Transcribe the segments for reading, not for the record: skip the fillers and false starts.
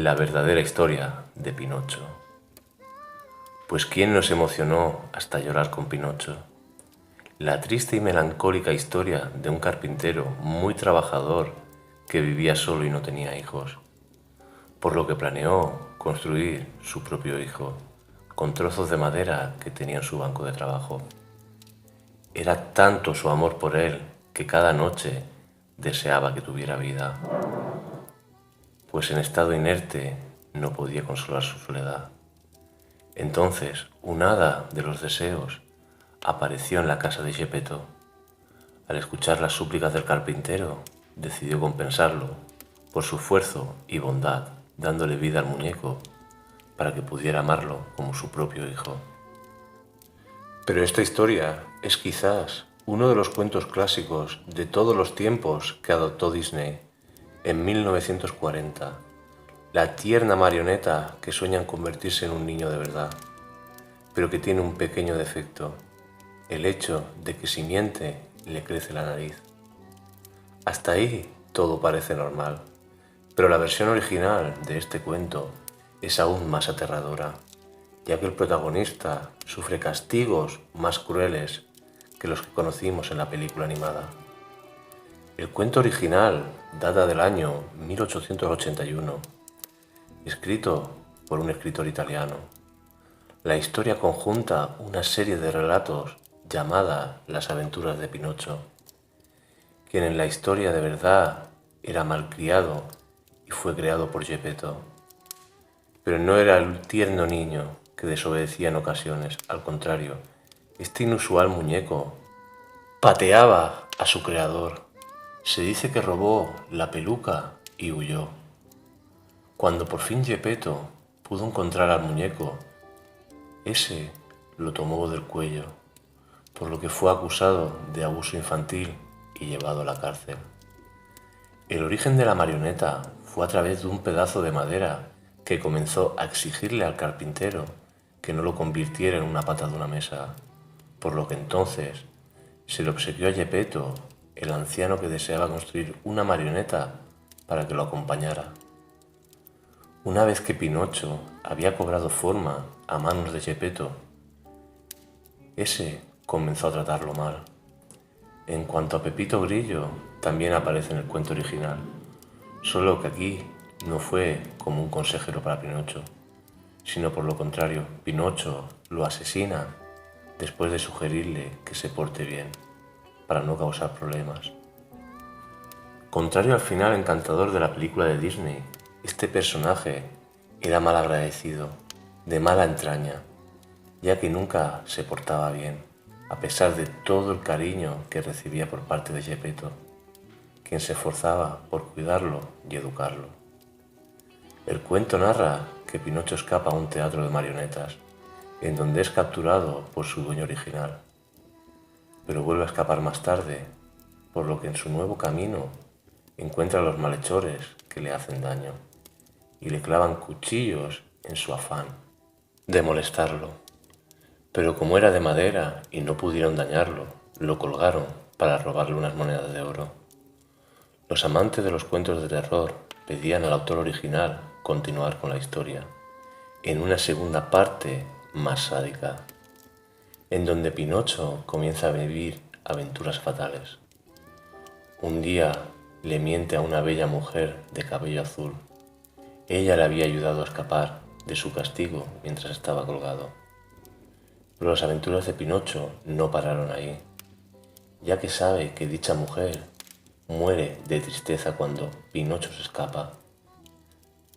La verdadera historia de Pinocho. Pues ¿quién nos emocionó hasta llorar con Pinocho? La triste y melancólica historia de un carpintero muy trabajador que vivía solo y no tenía hijos, por lo que planeó construir su propio hijo con trozos de madera que tenía en su banco de trabajo. Era tanto su amor por él que cada noche deseaba que tuviera vida, pues en estado inerte no podía consolar su soledad. Entonces, un hada de los deseos apareció en la casa de Geppetto. Al escuchar las súplicas del carpintero, decidió compensarlo por su esfuerzo y bondad, dándole vida al muñeco para que pudiera amarlo como su propio hijo. Pero esta historia es quizás uno de los cuentos clásicos de todos los tiempos que adoptó Disney en 1940. La tierna marioneta que sueña en convertirse en un niño de verdad, pero que tiene un pequeño defecto, el hecho de que si miente le crece la nariz. Hasta ahí todo parece normal, pero la versión original de este cuento es aún más aterradora, ya que el protagonista sufre castigos más crueles que los que conocimos en la película animada. El cuento original data del año 1881, escrito por un escritor italiano. La historia conjunta una serie de relatos llamada Las aventuras de Pinocho, quien en la historia de verdad era malcriado y fue creado por Geppetto. Pero no era el tierno niño que desobedecía en ocasiones, al contrario, este inusual muñeco pateaba a su creador. Se dice que robó la peluca y huyó. Cuando por fin Geppetto pudo encontrar al muñeco, ese lo tomó del cuello, por lo que fue acusado de abuso infantil y llevado a la cárcel. El origen de la marioneta fue a través de un pedazo de madera que comenzó a exigirle al carpintero que no lo convirtiera en una pata de una mesa, por lo que entonces se le obsequió a Geppetto, el anciano que deseaba construir una marioneta para que lo acompañara. Una vez que Pinocho había cobrado forma a manos de Geppetto, ese comenzó a tratarlo mal. En cuanto a Pepito Grillo, también aparece en el cuento original, solo que aquí no fue como un consejero para Pinocho, sino por lo contrario, Pinocho lo asesina después de sugerirle que se porte bien, para no causar problemas. Contrario al final encantador de la película de Disney, este personaje era mal agradecido, de mala entraña, ya que nunca se portaba bien, a pesar de todo el cariño que recibía por parte de Geppetto, quien se esforzaba por cuidarlo y educarlo. El cuento narra que Pinocho escapa a un teatro de marionetas, en donde es capturado por su dueño original, pero vuelve a escapar más tarde, por lo que en su nuevo camino encuentra a los malhechores que le hacen daño y le clavan cuchillos en su afán de molestarlo. Pero como era de madera y no pudieron dañarlo, lo colgaron para robarle unas monedas de oro. Los amantes de los cuentos de terror pedían al autor original continuar con la historia, en una segunda parte más sádica, en donde Pinocho comienza a vivir aventuras fatales. Un día le miente a una bella mujer de cabello azul. Ella le había ayudado a escapar de su castigo mientras estaba colgado. Pero las aventuras de Pinocho no pararon ahí, ya que sabe que dicha mujer muere de tristeza cuando Pinocho se escapa.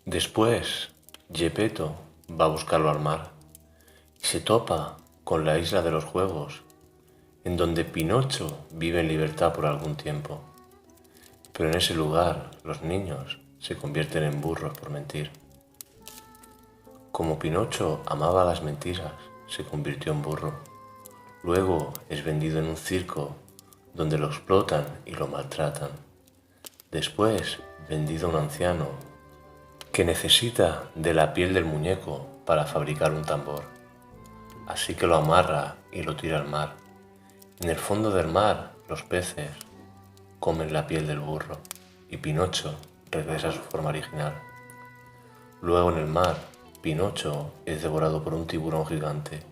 Después, Geppetto va a buscarlo al mar y se topa con la isla de los juegos, en donde Pinocho vive en libertad por algún tiempo. Pero en ese lugar los niños se convierten en burros por mentir. Como Pinocho amaba las mentiras, se convirtió en burro. Luego es vendido en un circo donde lo explotan y lo maltratan. Después vendido a un anciano que necesita de la piel del muñeco para fabricar un tambor. Así que lo amarra y lo tira al mar. En el fondo del mar los peces comen la piel del burro y Pinocho regresa a su forma original. Luego en el mar, Pinocho es devorado por un tiburón gigante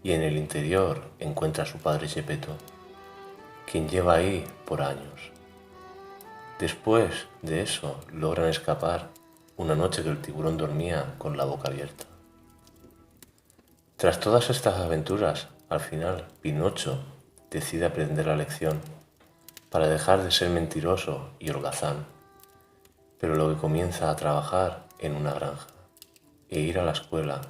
y en el interior encuentra a su padre Geppetto, quien lleva ahí por años. Después de eso logran escapar una noche que el tiburón dormía con la boca abierta. Tras todas estas aventuras, al final Pinocho decide aprender la lección para dejar de ser mentiroso y holgazán, pero luego comienza a trabajar en una granja e ir a la escuela,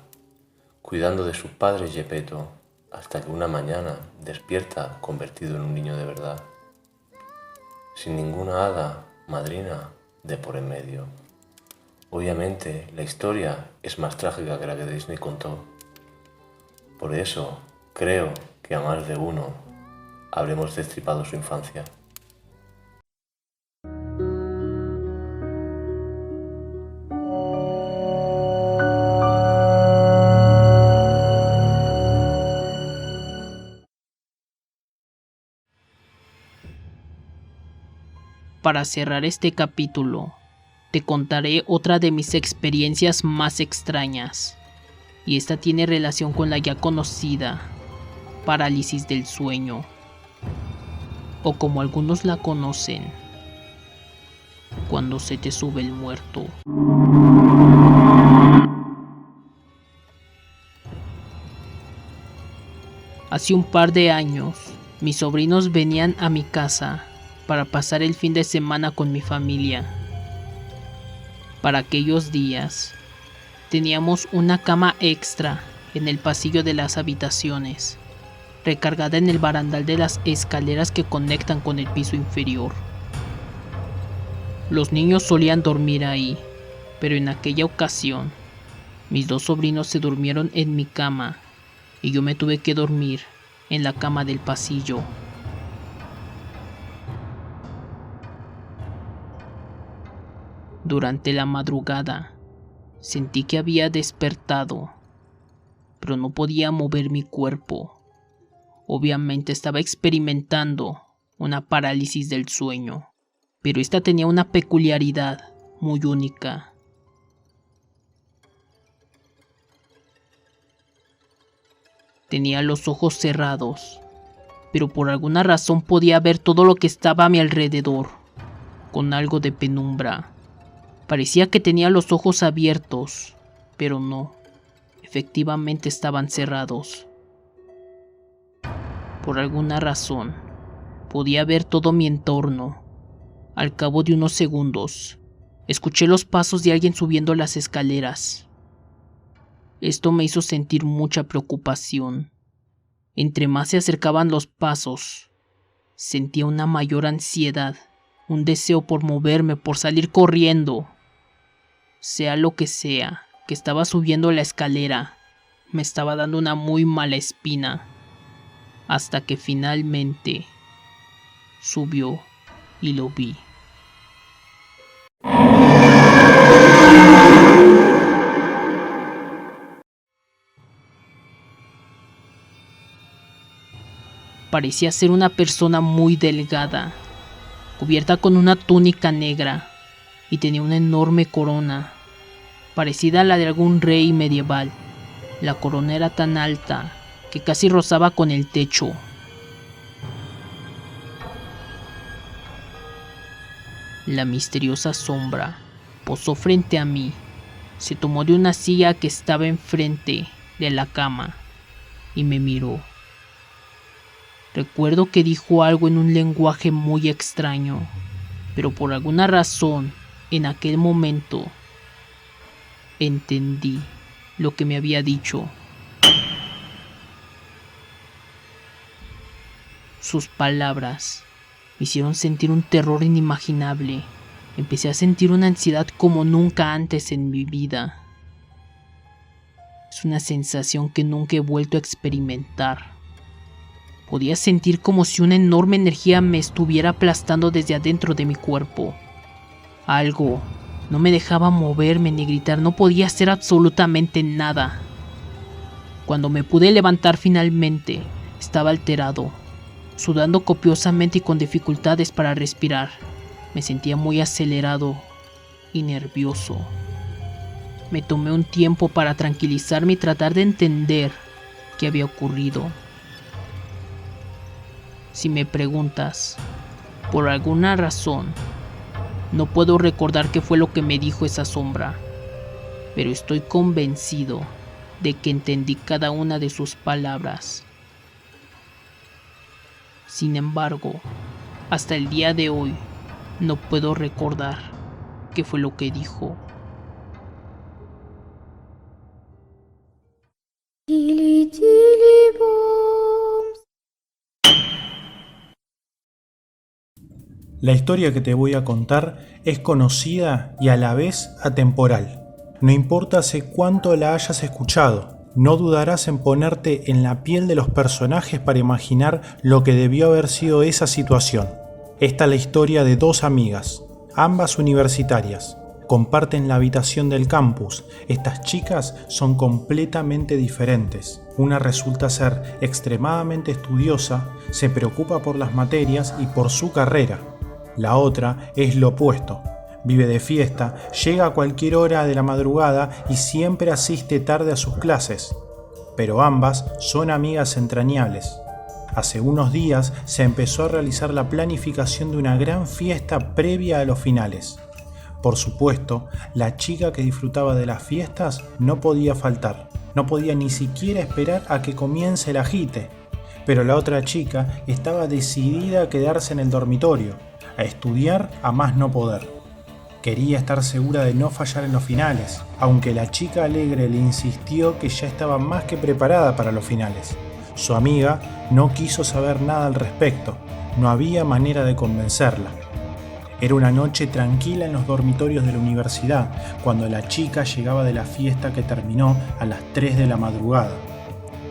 cuidando de su padre Geppetto, hasta que una mañana despierta convertido en un niño de verdad, sin ninguna hada madrina de por en medio. Obviamente la historia es más trágica que la que Disney contó. Por eso creo que a más de uno habremos destripado su infancia. Para cerrar este capítulo, te contaré otra de mis experiencias más extrañas, y esta tiene relación con la ya conocida parálisis del sueño, o como algunos la conocen, cuando se te sube el muerto. Hace un par de años, mis sobrinos venían a mi casa para pasar el fin de semana con mi familia. Para aquellos días, teníamos una cama extra en el pasillo de las habitaciones, recargada en el barandal de las escaleras que conectan con el piso inferior. Los niños solían dormir ahí, pero en aquella ocasión, mis dos sobrinos se durmieron en mi cama y yo me tuve que dormir en la cama del pasillo. Durante la madrugada, sentí que había despertado, pero no podía mover mi cuerpo. Obviamente estaba experimentando una parálisis del sueño, pero esta tenía una peculiaridad muy única. Tenía los ojos cerrados, pero por alguna razón podía ver todo lo que estaba a mi alrededor, con algo de penumbra. Parecía que tenía los ojos abiertos, pero no, efectivamente estaban cerrados. Por alguna razón, podía ver todo mi entorno. Al cabo de unos segundos, escuché los pasos de alguien subiendo las escaleras. Esto me hizo sentir mucha preocupación. Entre más se acercaban los pasos, sentía una mayor ansiedad, un deseo por moverme, por salir corriendo. Sea lo que sea, que estaba subiendo la escalera, me estaba dando una muy mala espina, hasta que finalmente subió y lo vi. Parecía ser una persona muy delgada, cubierta con una túnica negra, y tenía una enorme corona, parecida a la de algún rey medieval. La corona era tan alta que casi rozaba con el techo. La misteriosa sombra posó frente a mí, se tomó de una silla que estaba enfrente de la cama y me miró. Recuerdo que dijo algo en un lenguaje muy extraño, pero por alguna razón, en aquel momento, entendí lo que me había dicho. Sus palabras me hicieron sentir un terror inimaginable. Empecé a sentir una ansiedad como nunca antes en mi vida. Es una sensación que nunca he vuelto a experimentar. Podía sentir como si una enorme energía me estuviera aplastando desde adentro de mi cuerpo. Algo no me dejaba moverme ni gritar, no podía hacer absolutamente nada. Cuando me pude levantar finalmente, estaba alterado, sudando copiosamente y con dificultades para respirar. Me sentía muy acelerado y nervioso. Me tomé un tiempo para tranquilizarme y tratar de entender qué había ocurrido. Si me preguntas, por alguna razón, no puedo recordar qué fue lo que me dijo esa sombra, pero estoy convencido de que entendí cada una de sus palabras. Sin embargo, hasta el día de hoy, no puedo recordar qué fue lo que dijo. La historia que te voy a contar es conocida y a la vez atemporal. No importa hace cuánto la hayas escuchado, no dudarás en ponerte en la piel de los personajes para imaginar lo que debió haber sido esa situación. Esta es la historia de dos amigas, ambas universitarias. Comparten la habitación del campus. Estas chicas son completamente diferentes. Una resulta ser extremadamente estudiosa, se preocupa por las materias y por su carrera. La otra es lo opuesto. Vive de fiesta, llega a cualquier hora de la madrugada y siempre asiste tarde a sus clases. Pero ambas son amigas entrañables. Hace unos días se empezó a realizar la planificación de una gran fiesta previa a los finales. Por supuesto, la chica que disfrutaba de las fiestas no podía faltar. No podía ni siquiera esperar a que comience el agite. Pero la otra chica estaba decidida a quedarse en el dormitorio, a estudiar a más no poder. Quería estar segura de no fallar en los finales, aunque la chica alegre le insistió que ya estaba más que preparada para los finales. Su amiga no quiso saber nada al respecto, no había manera de convencerla. Era una noche tranquila en los dormitorios de la universidad, cuando la chica llegaba de la fiesta que terminó a las 3 de la madrugada.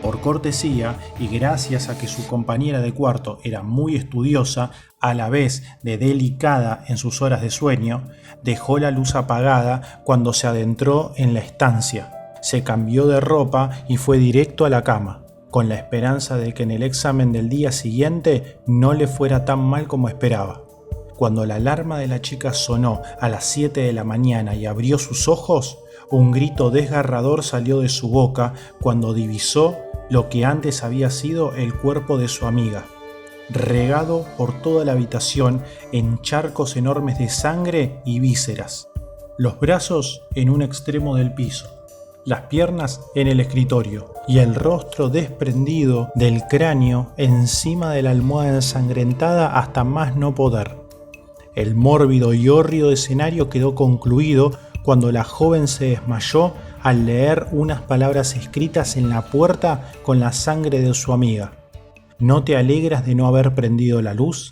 Por cortesía y gracias a que su compañera de cuarto era muy estudiosa, a la vez de delicada en sus horas de sueño, dejó la luz apagada cuando se adentró en la estancia. Se cambió de ropa y fue directo a la cama, con la esperanza de que en el examen del día siguiente no le fuera tan mal como esperaba. Cuando la alarma de la chica sonó a las 7 de la mañana y abrió sus ojos, un grito desgarrador salió de su boca cuando divisó lo que antes había sido el cuerpo de su amiga, regado por toda la habitación en charcos enormes de sangre y vísceras. Los brazos en un extremo del piso, las piernas en el escritorio y el rostro desprendido del cráneo encima de la almohada ensangrentada hasta más no poder. El mórbido y hórrido escenario quedó concluido cuando la joven se desmayó al leer unas palabras escritas en la puerta con la sangre de su amiga. ¿No te alegras de no haber prendido la luz?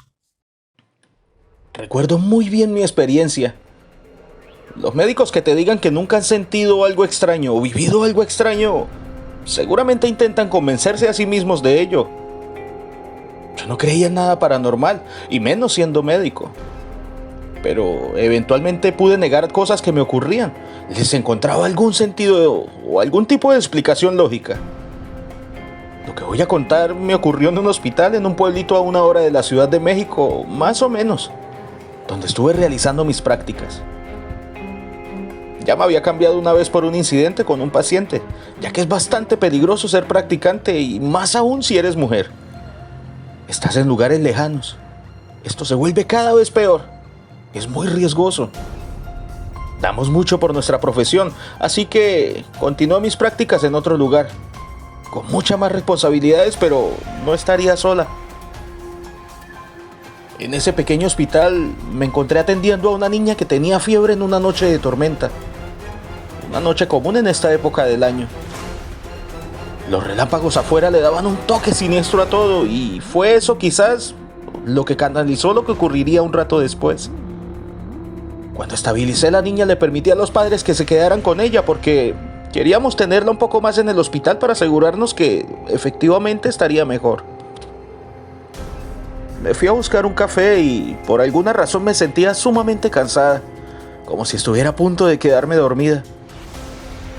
Recuerdo muy bien mi experiencia. Los médicos que te digan que nunca han sentido algo extraño o vivido algo extraño, seguramente intentan convencerse a sí mismos de ello. Yo no creía en nada paranormal, y menos siendo médico. Pero eventualmente pude negar cosas que me ocurrían. Les encontraba algún sentido o algún tipo de explicación lógica. Lo que voy a contar me ocurrió en un hospital en un pueblito a 1 hora de la Ciudad de México, más o menos, donde estuve realizando mis prácticas. Ya me había cambiado una vez por un incidente con un paciente, ya que es bastante peligroso ser practicante y más aún si eres mujer. Estás en lugares lejanos. Esto se vuelve cada vez peor. Es muy riesgoso. Damos mucho por nuestra profesión, así que continué mis prácticas en otro lugar, con muchas más responsabilidades, pero no estaría sola. En ese pequeño hospital me encontré atendiendo a una niña que tenía fiebre en una noche de tormenta. Una noche común en esta época del año. Los relámpagos afuera le daban un toque siniestro a todo, y fue eso quizás lo que canalizó lo que ocurriría un rato después. Cuando estabilicé, la niña le permití a los padres que se quedaran con ella porque queríamos tenerla un poco más en el hospital para asegurarnos que efectivamente estaría mejor. Me fui a buscar un café y por alguna razón me sentía sumamente cansada, como si estuviera a punto de quedarme dormida.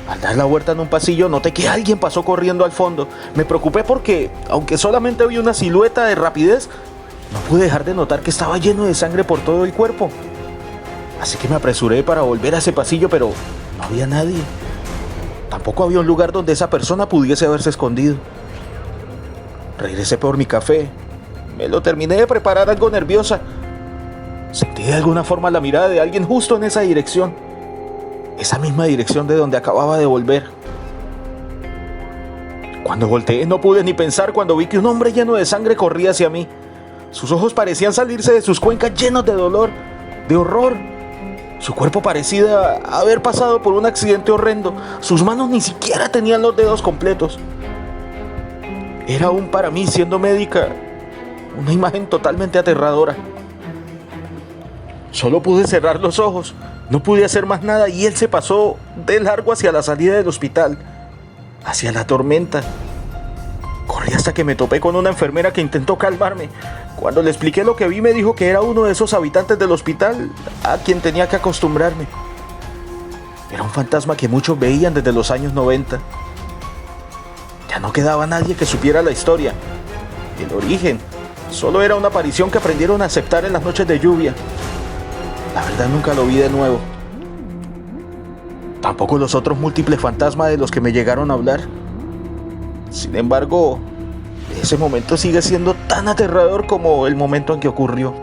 Al dar la vuelta en un pasillo noté que alguien pasó corriendo al fondo. Me preocupé porque, aunque solamente vi una silueta de rapidez, no pude dejar de notar que estaba lleno de sangre por todo el cuerpo. Así que me apresuré para volver a ese pasillo, pero No había nadie. Tampoco había un lugar donde esa persona pudiese haberse escondido. Regresé por mi café. Me lo terminé de preparar algo nerviosa. Sentí de alguna forma la mirada de alguien justo en esa dirección. Esa misma dirección de donde acababa de volver. Cuando volteé no pude ni pensar cuando vi que un hombre lleno de sangre corría hacia mí. Sus ojos parecían salirse de sus cuencas llenos de dolor, de horror. Su cuerpo parecía haber pasado por un accidente horrendo. Sus manos ni siquiera tenían los dedos completos. Era aún para mí, siendo médica, una imagen totalmente aterradora. Solo pude cerrar los ojos, no pude hacer más nada y él se pasó de largo hacia la salida del hospital, hacia la tormenta. Corrí hasta que me topé con una enfermera que intentó calmarme. Cuando le expliqué lo que vi, me dijo que era uno de esos habitantes del hospital a quien tenía que acostumbrarme. Era un fantasma que muchos veían desde los años 90. Ya no quedaba nadie que supiera la historia, el origen. Solo era una aparición que aprendieron a aceptar en las noches de lluvia. La verdad nunca lo vi de nuevo. Tampoco los otros múltiples fantasmas de los que me llegaron a hablar. Sin embargo, ese momento sigue siendo tan aterrador como el momento en que ocurrió.